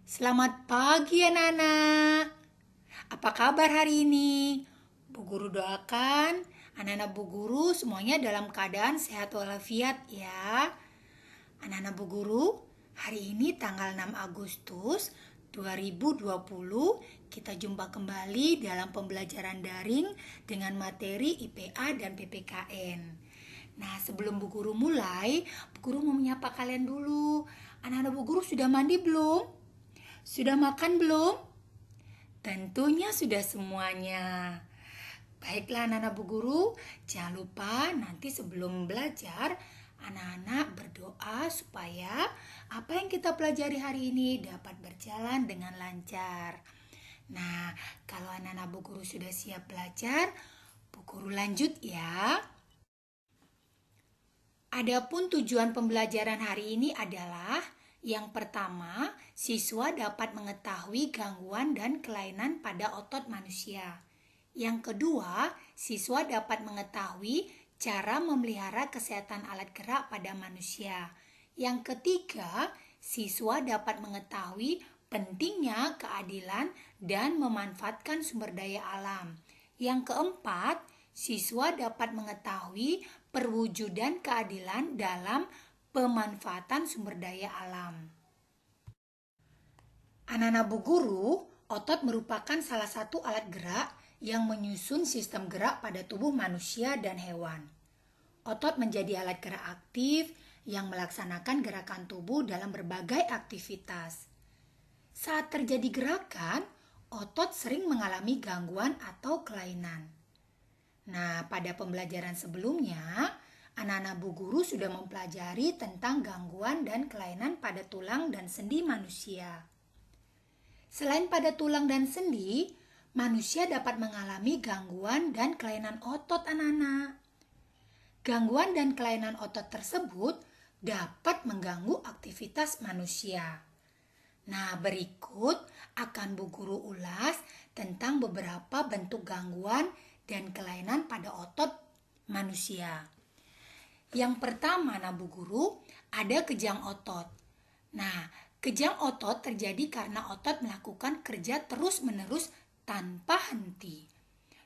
Selamat pagi anak-anak. Apa kabar hari ini? Bu Guru doakan anak-anak Bu Guru semuanya dalam keadaan sehat walafiat ya. Anak-anak Bu Guru, hari ini tanggal 6 Agustus 2020 kita jumpa kembali dalam pembelajaran daring dengan materi IPA dan PPKN. Nah, sebelum Bu Guru mulai, Bu Guru mau menyapa kalian dulu. Anak-anak Bu Guru sudah mandi belum? Sudah makan belum? Tentunya sudah semuanya. Baiklah anak-anak Bu Guru, jangan lupa nanti sebelum belajar, anak-anak berdoa supaya apa yang kita pelajari hari ini dapat berjalan dengan lancar. Nah, kalau anak-anak Bu Guru sudah siap belajar, Bu Guru lanjut ya. Adapun tujuan pembelajaran hari ini adalah yang pertama, siswa dapat mengetahui gangguan dan kelainan pada otot manusia. Yang kedua, siswa dapat mengetahui cara memelihara kesehatan alat gerak pada manusia. Yang ketiga, siswa dapat mengetahui pentingnya keadilan dan memanfaatkan sumber daya alam. Yang keempat, siswa dapat mengetahui perwujudan keadilan dalam pemanfaatan sumber daya alam. Anak-anak Bu Guru, otot merupakan salah satu alat gerak yang menyusun sistem gerak pada tubuh manusia dan hewan. Otot menjadi alat gerak aktif yang melaksanakan gerakan tubuh dalam berbagai aktivitas. Saat terjadi gerakan, otot sering mengalami gangguan atau kelainan. Nah, pada pembelajaran sebelumnya, anak-anak Bu Guru sudah mempelajari tentang gangguan dan kelainan pada tulang dan sendi manusia. Selain pada tulang dan sendi, manusia dapat mengalami gangguan dan kelainan otot anak-anak. Gangguan dan kelainan otot tersebut dapat mengganggu aktivitas manusia. Nah, berikut akan Bu Guru ulas tentang beberapa bentuk gangguan dan kelainan pada otot manusia. Yang pertama, Bu Guru, ada kejang otot. Nah, kejang otot terjadi karena otot melakukan kerja terus-menerus tanpa henti.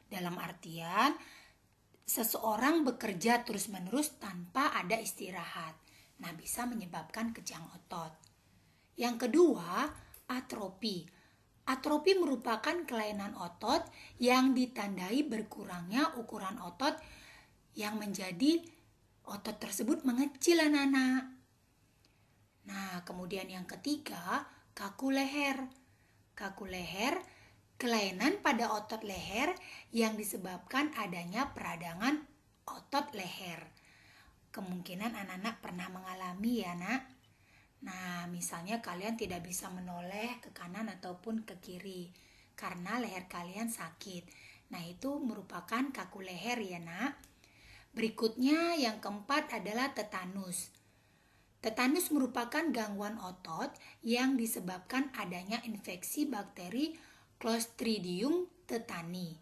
Dalam artian, seseorang bekerja terus-menerus tanpa ada istirahat. Nah, bisa menyebabkan kejang otot. Yang kedua, atrofi. Atrofi merupakan kelainan otot yang ditandai berkurangnya ukuran otot yang menjadi otot tersebut mengecil anak-anak. Nah, kemudian yang ketiga, kaku leher. Kaku leher, kelainan pada otot leher yang disebabkan adanya peradangan otot leher. Kemungkinan anak-anak pernah mengalami ya, Nak. Nah, misalnya kalian tidak bisa menoleh ke kanan ataupun ke kiri karena leher kalian sakit. Nah, itu merupakan kaku leher ya, Nak. Berikutnya yang keempat adalah tetanus. Tetanus merupakan gangguan otot yang disebabkan adanya infeksi bakteri Clostridium tetani.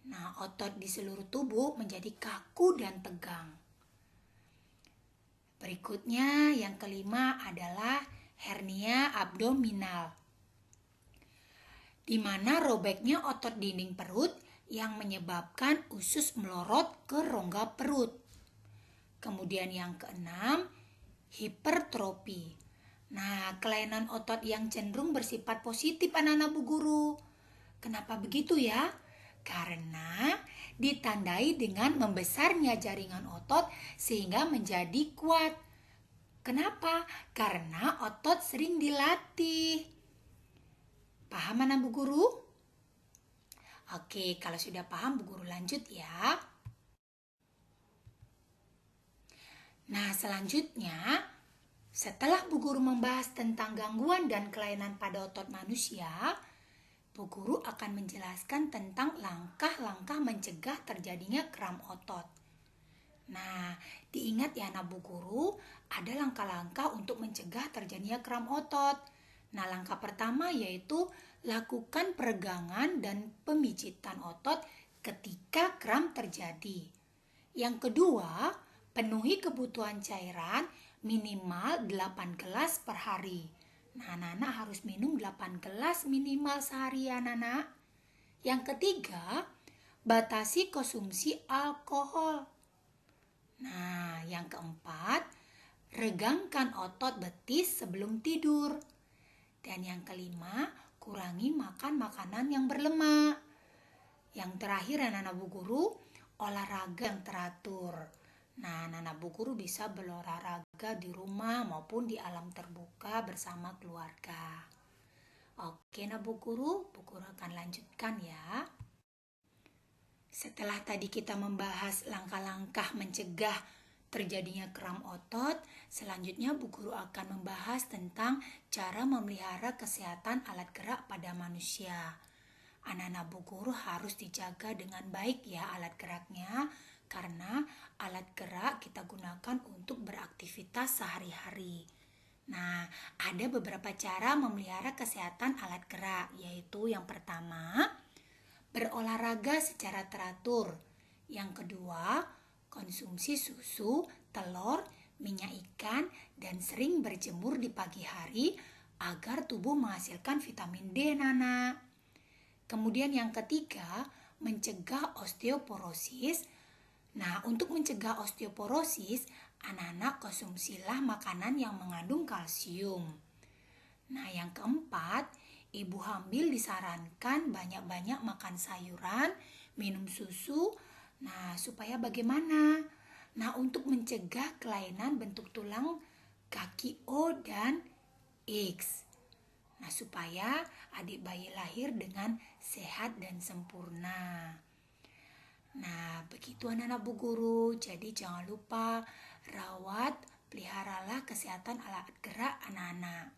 Nah, otot di seluruh tubuh menjadi kaku dan tegang. Berikutnya yang kelima adalah hernia abdominal, di mana robeknya otot dinding perut yang menyebabkan usus melorot ke rongga perut. Kemudian yang keenam, hipertrofi. Nah, kelainan otot yang cenderung bersifat positif anak-anak Bu Guru. Kenapa begitu ya? Karena ditandai dengan membesarnya jaringan otot sehingga menjadi kuat. Kenapa? Karena otot sering dilatih. Paham anak Bu Guru? Oke, kalau sudah paham Bu Guru lanjut ya. Nah, selanjutnya setelah Bu Guru membahas tentang gangguan dan kelainan pada otot manusia, Bu Guru akan menjelaskan tentang langkah-langkah mencegah terjadinya kram otot. Nah, diingat ya anak Bu Guru, ada langkah-langkah untuk mencegah terjadinya kram otot. Nah, langkah pertama yaitu lakukan peregangan dan pemijitan otot ketika kram terjadi. Yang kedua, penuhi kebutuhan cairan minimal 8 gelas per hari. Nah, anak-anak harus minum 8 gelas minimal sehari ya, anak-anak. Yang ketiga, batasi konsumsi alkohol. Nah, yang keempat, regangkan otot betis sebelum tidur. Dan yang kelima, kurangi makan makanan yang berlemak. Yang terakhir, anak-anak Bu Guru, olahraga yang teratur. Nah, anak-anak Bu Guru bisa berolahraga di rumah maupun di alam terbuka bersama keluarga. Oke, nah Bu Guru akan lanjutkan ya. Setelah tadi kita membahas langkah-langkah mencegah terjadinya kram otot, selanjutnya Bu Guru akan membahas tentang cara memelihara kesehatan alat gerak pada manusia. Anak-anak Bu Guru harus dijaga dengan baik ya alat geraknya, karena alat gerak kita gunakan untuk beraktivitas sehari-hari. Nah, ada beberapa cara memelihara kesehatan alat gerak, yaitu yang pertama, berolahraga secara teratur. Yang kedua, konsumsi susu, telur, minyak ikan, dan sering berjemur di pagi hari agar tubuh menghasilkan vitamin D, Nana. Kemudian yang ketiga, mencegah osteoporosis. Nah, untuk mencegah osteoporosis, anak-anak konsumsilah makanan yang mengandung kalsium. Nah, yang keempat, ibu hamil disarankan banyak-banyak makan sayuran, minum susu. Nah, supaya bagaimana? Nah, untuk mencegah kelainan bentuk tulang kaki O dan X. Nah, supaya adik bayi lahir dengan sehat dan sempurna. Nah, begitu anak-anak Bu Guru. Jadi jangan lupa rawat, peliharalah kesehatan alat gerak anak-anak.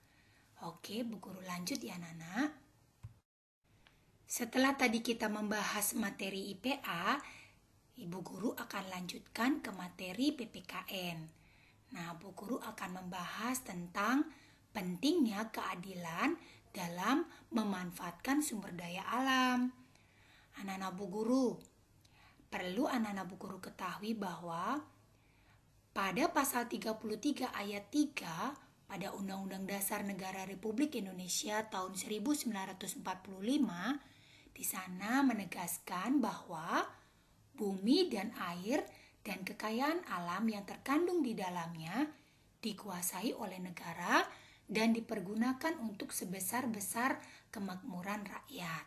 Oke, Bu Guru lanjut ya, Nana. Setelah tadi kita membahas materi IPA, Ibu Guru akan lanjutkan ke materi PPKN. Nah, Bu Guru akan membahas tentang pentingnya keadilan dalam memanfaatkan sumber daya alam. Anak-anak Bu Guru, perlu anak-anak Bu Guru ketahui bahwa pada pasal 33 ayat 3 pada Undang-Undang Dasar Negara Republik Indonesia tahun 1945, di sana menegaskan bahwa bumi dan air dan kekayaan alam yang terkandung di dalamnya dikuasai oleh negara dan dipergunakan untuk sebesar-besar kemakmuran rakyat.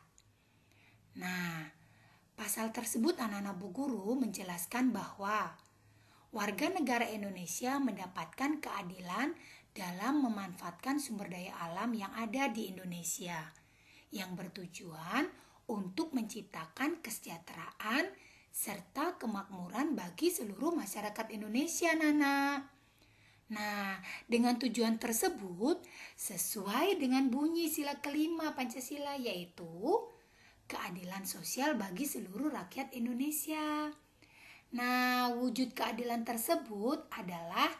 Nah, pasal tersebut anak-anak Bu Guru menjelaskan bahwa warga negara Indonesia mendapatkan keadilan dalam memanfaatkan sumber daya alam yang ada di Indonesia, yang bertujuan untuk menciptakan kesejahteraan serta kemakmuran bagi seluruh masyarakat Indonesia, Nana. Nah, dengan tujuan tersebut, sesuai dengan bunyi sila kelima Pancasila, yaitu keadilan sosial bagi seluruh rakyat Indonesia. Nah, wujud keadilan tersebut adalah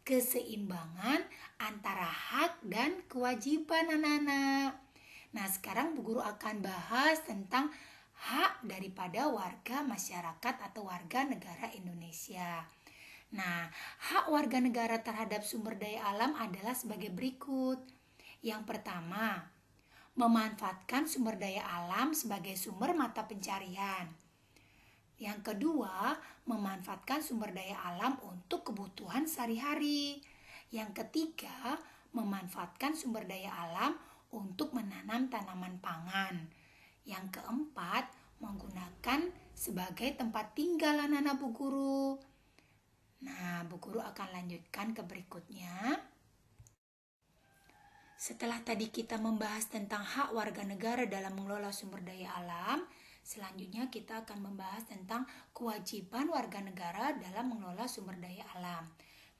keseimbangan antara hak dan kewajiban anak-anak. Nah, sekarang Bu Guru akan bahas tentang hak daripada warga masyarakat atau warga negara Indonesia. Nah, hak warga negara terhadap sumber daya alam adalah sebagai berikut. Yang pertama, memanfaatkan sumber daya alam sebagai sumber mata pencarian. Yang kedua, memanfaatkan sumber daya alam untuk kebutuhan sehari-hari. Yang ketiga, memanfaatkan sumber daya alam untuk menanam tanaman pangan. Yang keempat, menggunakan sebagai tempat tinggal anak-anak Bu Guru. Nah, Bu Guru akan lanjutkan ke berikutnya. Setelah tadi kita membahas tentang hak warga negara dalam mengelola sumber daya alam, selanjutnya kita akan membahas tentang kewajiban warga negara dalam mengelola sumber daya alam.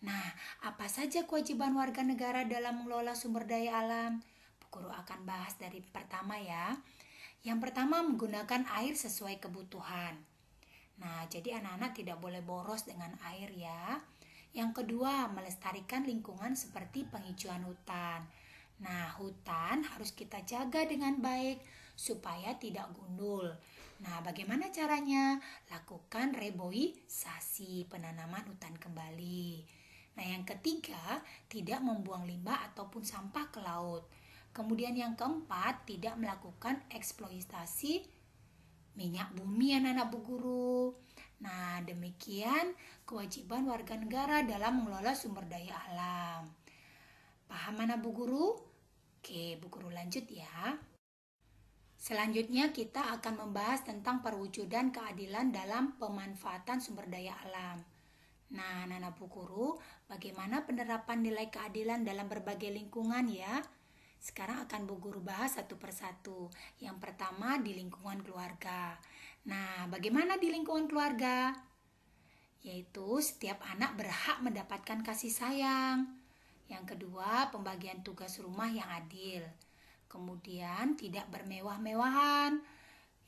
Nah, apa saja kewajiban warga negara dalam mengelola sumber daya alam? Bu Guru akan bahas dari pertama ya. Yang pertama, menggunakan air sesuai kebutuhan. Nah, jadi anak-anak tidak boleh boros dengan air ya. Yang kedua, melestarikan lingkungan seperti penghijauan hutan. Nah, hutan harus kita jaga dengan baik supaya tidak gundul. Nah, bagaimana caranya? Lakukan reboisasi, penanaman hutan kembali. Nah, yang ketiga, tidak membuang limbah ataupun sampah ke laut. Kemudian yang keempat, tidak melakukan eksploitasi minyak bumi anak-anak Bu Guru. Nah, demikian kewajiban warga negara dalam mengelola sumber daya alam. Paham anak Bu Guru? Oke, Bu Guru lanjut ya. Selanjutnya kita akan membahas tentang perwujudan keadilan dalam pemanfaatan sumber daya alam. Nah, anak-anak Bu Guru, bagaimana penerapan nilai keadilan dalam berbagai lingkungan ya? Sekarang akan Bu Guru bahas satu persatu. Yang pertama di lingkungan keluarga. Nah, bagaimana di lingkungan keluarga? Yaitu setiap anak berhak mendapatkan kasih sayang. Yang kedua, pembagian tugas rumah yang adil. Kemudian tidak bermewah-mewahan.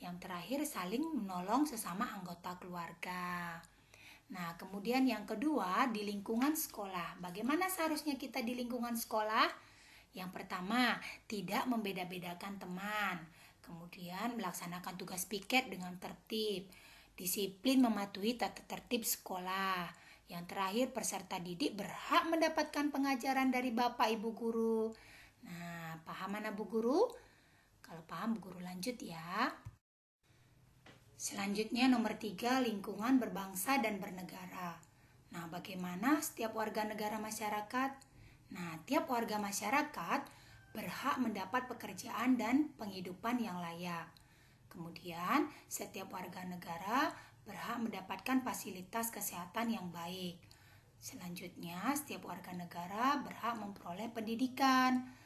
Yang terakhir, saling menolong sesama anggota keluarga. Nah, kemudian yang kedua di lingkungan sekolah. Bagaimana seharusnya kita di lingkungan sekolah? Yang pertama, tidak membeda-bedakan teman. Kemudian melaksanakan tugas piket dengan tertib. Disiplin mematuhi tata tertib sekolah. Yang terakhir, peserta didik berhak mendapatkan pengajaran dari Bapak Ibu guru. Nah, paham anak Bu Guru? Kalau paham, Bu Guru lanjut ya. Selanjutnya nomor 3, lingkungan berbangsa dan bernegara. Nah, bagaimana setiap warga negara masyarakat? Nah, tiap warga masyarakat berhak mendapat pekerjaan dan penghidupan yang layak. Kemudian, setiap warga negara berhak mendapatkan fasilitas kesehatan yang baik. Selanjutnya, setiap warga negara berhak memperoleh pendidikan.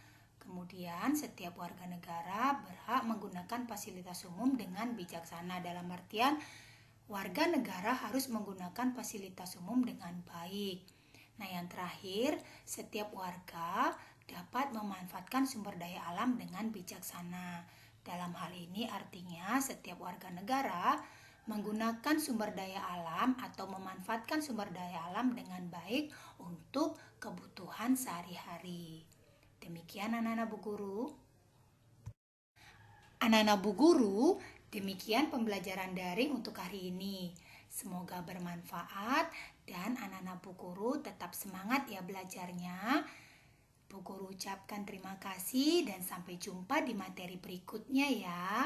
Kemudian, setiap warga negara berhak menggunakan fasilitas umum dengan bijaksana, dalam artian warga negara harus menggunakan fasilitas umum dengan baik. Nah, yang terakhir, setiap warga dapat memanfaatkan sumber daya alam dengan bijaksana. Dalam hal ini artinya setiap warga negara menggunakan sumber daya alam atau memanfaatkan sumber daya alam dengan baik untuk kebutuhan sehari-hari. Demikian anak-anak Bu Guru. Anak-anak Bu Guru, demikian pembelajaran daring untuk hari ini. Semoga bermanfaat dan anak-anak Bu Guru tetap semangat ya belajarnya. Bu Guru ucapkan terima kasih dan sampai jumpa di materi berikutnya ya.